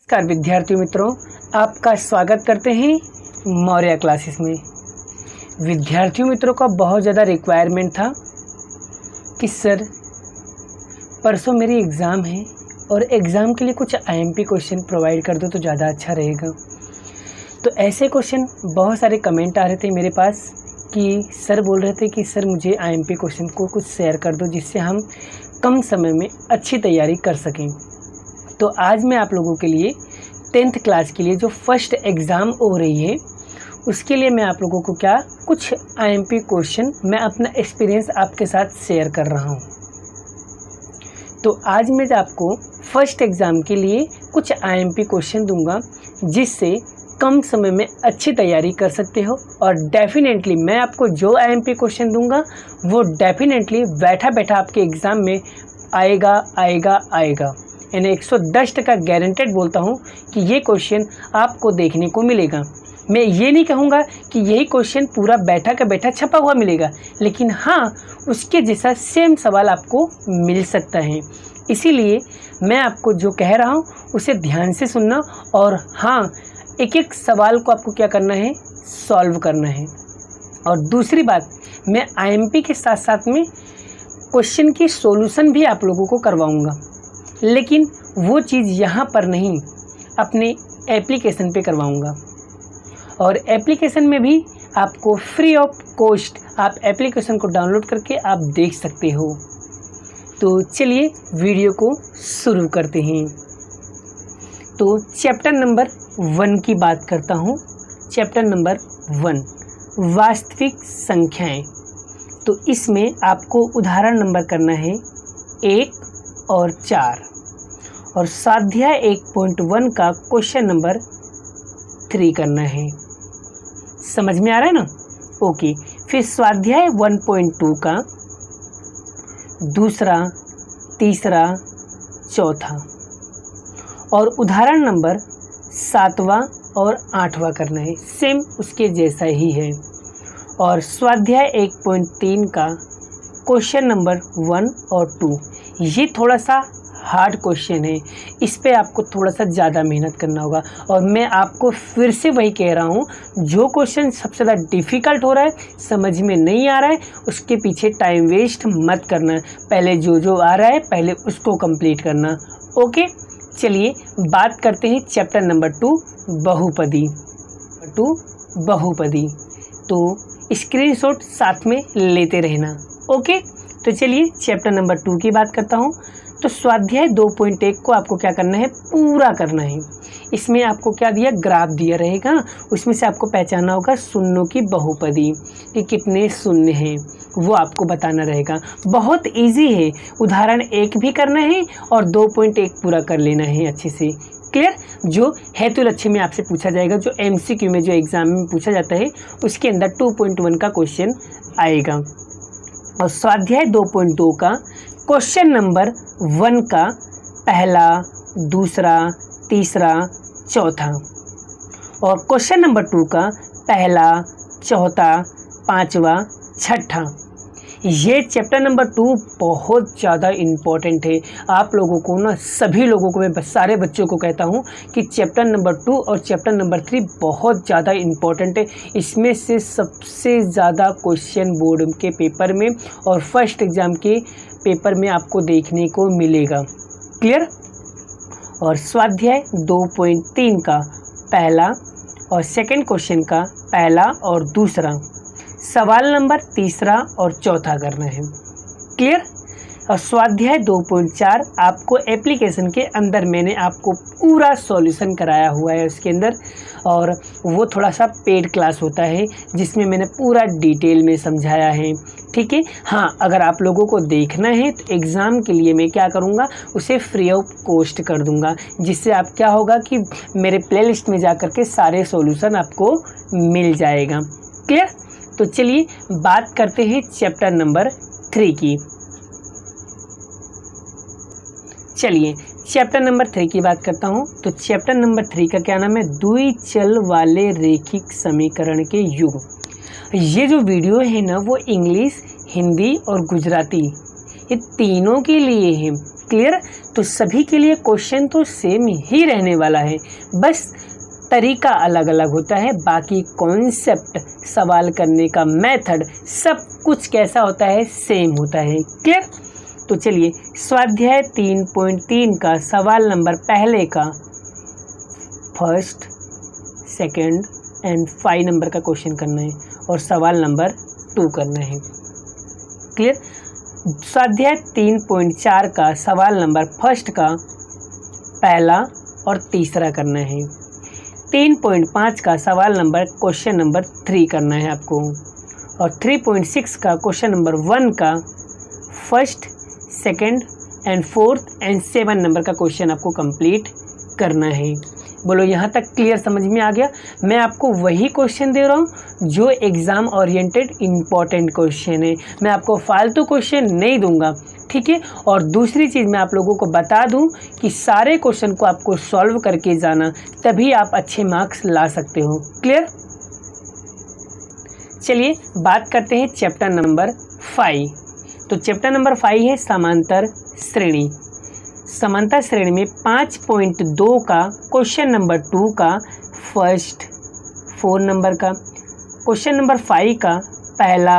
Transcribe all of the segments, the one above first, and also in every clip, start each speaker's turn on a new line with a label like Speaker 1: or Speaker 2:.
Speaker 1: नमस्कार विद्यार्थी मित्रों, आपका स्वागत करते हैं मौर्य क्लासेस में। विद्यार्थियों मित्रों का बहुत ज़्यादा रिक्वायरमेंट था कि सर परसों मेरी एग्ज़ाम है और एग्ज़ाम के लिए कुछ आईएमपी क्वेश्चन प्रोवाइड कर दो तो ज़्यादा अच्छा रहेगा। तो ऐसे क्वेश्चन बहुत सारे कमेंट आ रहे थे मेरे पास कि सर बोल रहे थे कि सर मुझे आईएमपी क्वेश्चन को कुछ शेयर कर दो जिससे हम कम समय में अच्छी तैयारी कर सकें। तो आज मैं आप लोगों के लिए 10th क्लास के लिए जो फर्स्ट एग्ज़ाम हो रही है उसके लिए मैं आप लोगों को कुछ आईएमपी क्वेश्चन मैं अपना एक्सपीरियंस आपके साथ शेयर कर रहा हूं। तो आज मैं आपको फर्स्ट एग्ज़ाम के लिए कुछ आईएमपी क्वेश्चन दूंगा जिससे कम समय में अच्छी तैयारी कर सकते हो। और डेफिनेटली मैं आपको जो आईएमपी क्वेश्चन दूंगा वो डेफिनेटली बैठा बैठा आपके एग्ज़ाम में आएगा। यानी 110% गारंटेड बोलता हूँ कि ये क्वेश्चन आपको देखने को मिलेगा। मैं ये नहीं कहूँगा कि यही क्वेश्चन पूरा बैठा का बैठा छपा हुआ मिलेगा, लेकिन हाँ उसके जैसा सेम सवाल आपको मिल सकता है। इसीलिए मैं आपको जो कह रहा हूँ उसे ध्यान से सुनना और हाँ एक एक सवाल को आपको क्या करना है, सॉल्व करना है। और दूसरी बात, मैं आईएमपी के साथ साथ में क्वेश्चन की सॉल्यूशन भी आप लोगों को करवाऊँगा, लेकिन वो चीज़ यहाँ पर नहीं, अपने एप्लीकेशन पे करवाऊँगा। और एप्लीकेशन में भी आपको फ्री ऑफ कॉस्ट आप एप्लीकेशन को डाउनलोड करके आप देख सकते हो। तो चलिए वीडियो को शुरू करते हैं। तो चैप्टर नंबर 1 की बात करता हूँ। चैप्टर नंबर 1 वास्तविक संख्याएं। तो इसमें आपको उदाहरण नंबर करना है 1 और 4 और स्वाध्याय 1.1 का क्वेश्चन नंबर 3 करना है। समझ में आ रहा है ना? ओके। फिर स्वाध्याय 1.2 का दूसरा, तीसरा, चौथा और उदाहरण नंबर 7वां और 8वां करना है। सेम उसके जैसा ही है। और स्वाध्याय 1.3 का क्वेश्चन नंबर 1 और 2 ये थोड़ा सा हार्ड क्वेश्चन है, इस पे आपको थोड़ा सा ज़्यादा मेहनत करना होगा। और मैं आपको फिर से वही कह रहा हूँ, जो क्वेश्चन सबसे ज़्यादा डिफ़िकल्ट हो रहा है, समझ में नहीं आ रहा है, उसके पीछे टाइम वेस्ट मत करना। पहले जो आ रहा है पहले उसको कंप्लीट करना। ओके, चलिए बात करते हैं चैप्टर नंबर 2 बहुपदी। तो स्क्रीनशॉट साथ में लेते रहना। ओके, तो चलिए चैप्टर नंबर 2 की बात करता हूँ। तो स्वाध्याय 2.1 को आपको क्या करना है, पूरा करना है। इसमें आपको क्या दिया, ग्राफ दिया रहेगा, उसमें से आपको पहचानना होगा शून्यों की बहुपदी कि कितने शून्य हैं वो आपको बताना रहेगा। बहुत इजी है, उदाहरण 1 भी करना है और 2.1 पूरा कर लेना है अच्छे से। क्लियर? जो हेतु लक्ष्य में आपसे पूछा जाएगा, जो एमसीक्यू में जो एग्जाम में पूछा जाता है उसके अंदर 2.1 का क्वेश्चन आएगा। और स्वाध्याय 2.2 का क्वेश्चन नंबर 1 का पहला, दूसरा, तीसरा, चौथा और क्वेश्चन नंबर 2 का पहला, चौथा, पांचवा, छठा। ये चैप्टर नंबर 2 बहुत ज़्यादा इम्पोर्टेंट है। आप लोगों को ना, सभी लोगों को, मैं सारे बच्चों को कहता हूँ कि चैप्टर नंबर 2 और चैप्टर नंबर 3 बहुत ज़्यादा इम्पोर्टेंट है। इसमें से सबसे ज़्यादा क्वेश्चन बोर्ड के पेपर में और फर्स्ट एग्ज़ाम के पेपर में आपको देखने को मिलेगा। क्लियर? और स्वाध्याय 2.3 का पहला और सेकंड क्वेश्चन का पहला और दूसरा, सवाल नंबर तीसरा और चौथा करना है। क्लियर? और स्वाध्याय 2.4 आपको एप्लीकेशन के अंदर मैंने आपको पूरा सॉल्यूशन कराया हुआ है उसके अंदर, और वो थोड़ा सा पेड क्लास होता है जिसमें मैंने पूरा डिटेल में समझाया है। ठीक है? हाँ, अगर आप लोगों को देखना है तो एग्ज़ाम के लिए मैं क्या करूँगा, उसे फ्री ऑफ कॉस्ट कर दूँगा, जिससे आप क्या होगा कि मेरे प्लेलिस्ट में जा कर के सारे सॉल्यूशन आपको मिल जाएगा। क्लियर? तो चलिए बात करते हैं चैप्टर नंबर 3 की। चलिए चैप्टर नंबर 3 की बात करता हूँ। तो चैप्टर नंबर 3 का क्या नाम है, द्विचल वाले रैखिक समीकरण के युग। ये जो वीडियो है ना वो इंग्लिश, हिंदी और गुजराती ये तीनों के लिए है। क्लियर। तो सभी के लिए क्वेश्चन तो सेम ही रहने वाला है, बस तरीका अलग अलग होता है, बाकी कॉन्सेप्ट, सवाल करने का मेथड, सब कुछ कैसा होता है, सेम होता है। क्लियर। तो चलिए स्वाध्याय 3.3 का सवाल नंबर पहले का फर्स्ट, सेकंड एंड 5 नंबर का क्वेश्चन करना है और सवाल नंबर 2 करना है। क्लियर। स्वाध्याय 3.4 का सवाल नंबर फर्स्ट का पहला और तीसरा करना है। 3.5 का सवाल नंबर क्वेश्चन नंबर 3 करना है आपको, और 3.6 का क्वेश्चन नंबर 1 का first, second and 4th and 7 number का क्वेश्चन आपको कंप्लीट करना है। बोलो यहाँ तक क्लियर, समझ में आ गया। मैं आपको वही क्वेश्चन दे रहा हूँ जो एग्ज़ाम ओरिएंटेड इम्पॉर्टेंट क्वेश्चन है, मैं आपको फालतू क्वेश्चन नहीं दूंगा, ठीक है। और दूसरी चीज़ मैं आप लोगों को बता दूं कि सारे क्वेश्चन को आपको सॉल्व करके जाना, तभी आप अच्छे मार्क्स ला सकते हो। क्लियर। चलिए बात करते हैं चैप्टर नंबर 5। तो चैप्टर नंबर 5 है समांतर श्रेणी। समांतर श्रेणी में 5.2 का क्वेश्चन नंबर 2 का फर्स्ट 4 नंबर का, क्वेश्चन नंबर 5 का पहला,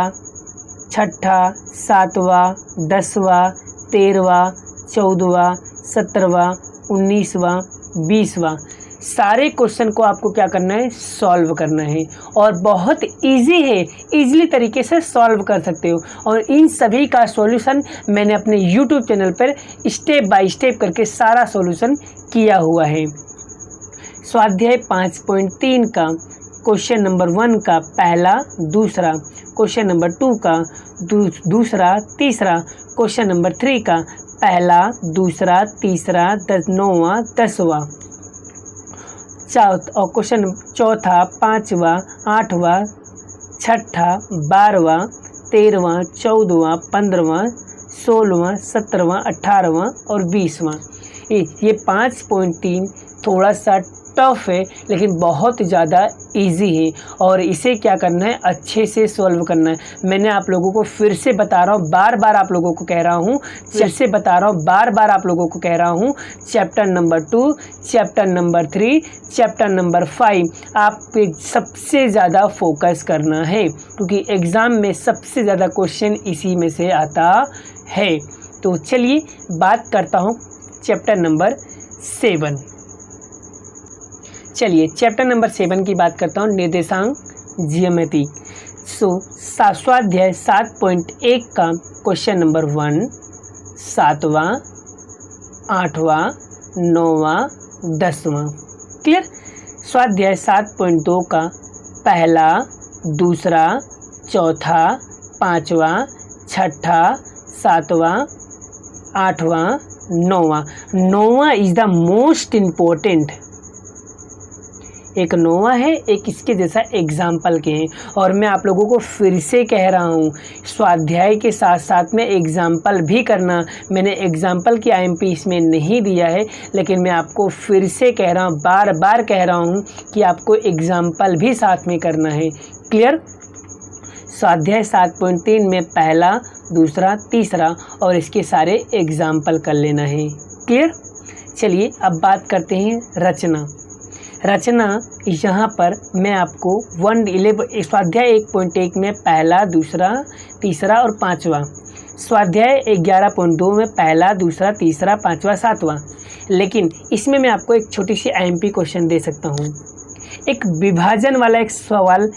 Speaker 1: छठा, 7वां, 10वां, 13वां, 14वां, 17वां, 19वां, 20वां, सारे क्वेश्चन को आपको क्या करना है, सॉल्व करना है। और बहुत इजी है, इजीली तरीके से सॉल्व कर सकते हो। और इन सभी का सॉल्यूशन मैंने अपने यूट्यूब चैनल पर स्टेप बाय स्टेप करके सारा सॉल्यूशन किया हुआ है। स्वाध्याय 5.3 का क्वेश्चन नंबर 1 का पहला, दूसरा, क्वेश्चन नंबर 2 का दूसरा, तीसरा, क्वेश्चन नंबर 3 का पहला, दूसरा, तीसरा, 9वां, 10वां, और क्वेश्चन चौथा, 5वां, 8वां, छठा, 12वां, 13वां, 14वां, 15वां, 16वां, 17वां, 18वां और 20वां। ये 5.3 थोड़ा सा टफ है, लेकिन बहुत ज़्यादा इजी है, और इसे क्या करना है, अच्छे से सॉल्व करना है। मैंने आप लोगों को फिर से बता रहा हूँ, बार बार आप लोगों को कह रहा हूँ, फिर से बता रहा हूँ, बार बार आप लोगों को कह रहा हूँ, chapter number 2, chapter number 3, chapter number 5 आप पे सबसे ज़्यादा फोकस करना है, क्योंकि एग्ज़ाम में सबसे ज़्यादा क्वेश्चन इसी में से आता है। तो चलिए बात करता हूँ चैप्टर नंबर 7। चलिए चैप्टर नंबर 7 की बात करता हूँ, निर्देशांक ज्यामिति। स्वाध्याय 7.1 का क्वेश्चन नंबर 1, 7वां, 8वां, 9वां, 10वां। क्लियर। स्वाध्याय 7.2 का पहला, दूसरा, चौथा, 5वां, छठा, 7वां, 8वां, 9वां इज द मोस्ट इम्पोर्टेंट। एक 9वां है, एक इसके जैसा एग्जाम्पल के हैं। और मैं आप लोगों को फिर से कह रहा हूँ, स्वाध्याय के साथ साथ में एग्जाम्पल भी करना। मैंने एग्जाम्पल की IMP इसमें नहीं दिया है, लेकिन मैं आपको फिर से कह रहा हूँ, बार बार कह रहा हूँ कि आपको एग्जाम्पल भी साथ में करना है। क्लियर। स्वाध्याय 7.3 में पहला, दूसरा, तीसरा और इसके सारे एग्जाम्पल कर लेना है। क्लियर। चलिए अब बात करते हैं रचना। रचना यहाँ पर मैं आपको 111 स्वाध्याय 1.1 में पहला, दूसरा, तीसरा और 5वां, स्वाध्याय 11.2 में पहला, दूसरा, तीसरा, 5वां, 7वां, लेकिन इसमें मैं आपको एक छोटी सी IMP क्वेश्चन दे सकता हूँ। एक विभाजन वाला एक सवाल,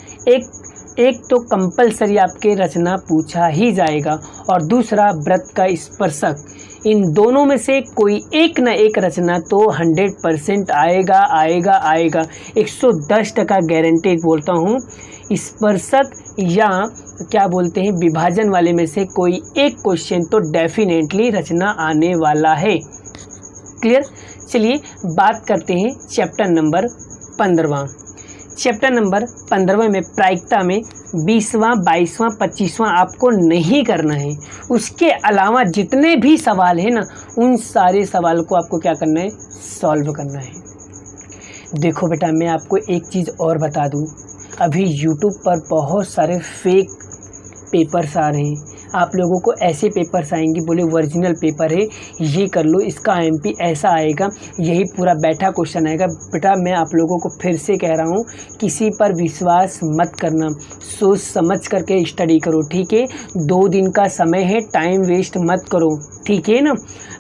Speaker 1: एक तो कंपलसरी आपके रचना पूछा ही जाएगा, और दूसरा वृत्त का स्पर्शक। इन दोनों में से कोई एक ना एक रचना तो 100% आएगा आएगा आएगा, 110% गारंटेड बोलता हूँ। स्पर्शक या क्या बोलते हैं, विभाजन वाले में से कोई एक क्वेश्चन तो डेफिनेटली रचना आने वाला है। क्लियर। चलिए बात करते हैं चैप्टर नंबर 15। चैप्टर नंबर 15 में प्रायिकता में 20वां, 22वां, 25वां आपको नहीं करना है। उसके अलावा जितने भी सवाल हैं ना, उन सारे सवाल को आपको क्या करना है, सॉल्व करना है। देखो बेटा, मैं आपको एक चीज़ और बता दूं, अभी यूट्यूब पर बहुत सारे फेक पेपर्स आ रहे हैं, आप लोगों को ऐसे पेपर्स आएंगे, बोले ओरिजिनल पेपर है, ये कर लो, इसका IMP ऐसा आएगा, यही पूरा बैठा क्वेश्चन आएगा। बेटा मैं आप लोगों को फिर से कह रहा हूँ, किसी पर विश्वास मत करना, सोच समझ करके स्टडी करो, ठीक है। 2 दिन का समय है, टाइम वेस्ट मत करो, ठीक है ना।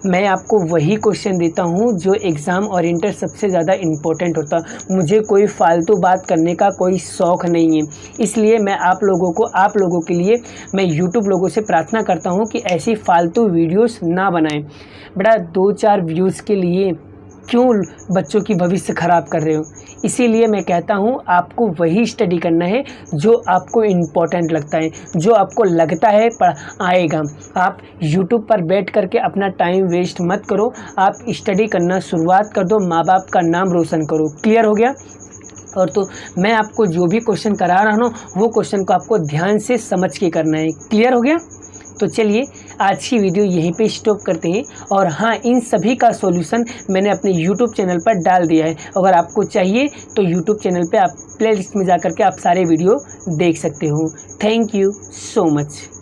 Speaker 1: मैं आपको वही क्वेश्चन देता हूँ जो एग्ज़ाम ओरिएंटेड सबसे ज़्यादा इम्पोर्टेंट होता। मुझे कोई फालतू बात करने का कोई शौक़ नहीं है, इसलिए मैं आप लोगों के लिए मैं यूट्यूब लोगों से प्रार्थना करता हूँ कि ऐसी फालतू वीडियोस ना बनाएं। बेटा 2-4 व्यूज़ के लिए क्यों बच्चों की भविष्य ख़राब कर रहे हो। इसीलिए मैं कहता हूँ आपको वही स्टडी करना है जो आपको इम्पोर्टेंट लगता है, जो आपको लगता है आएगा। आप YouTube पर बैठ करके अपना टाइम वेस्ट मत करो, आप स्टडी करना शुरुआत कर दो, माँ बाप का नाम रोशन करो। क्लियर हो गया। और तो मैं आपको जो भी क्वेश्चन करा रहा हूँ वो क्वेश्चन को आपको ध्यान से समझ के करना है। क्लियर हो गया। तो चलिए आज की वीडियो यहीं पे स्टॉप करते हैं। और हाँ, इन सभी का सॉल्यूशन मैंने अपने YouTube चैनल पर डाल दिया है। अगर आपको चाहिए तो YouTube चैनल पे आप प्लेलिस्ट में जा कर के आप सारे वीडियो देख सकते हो। Thank you so much.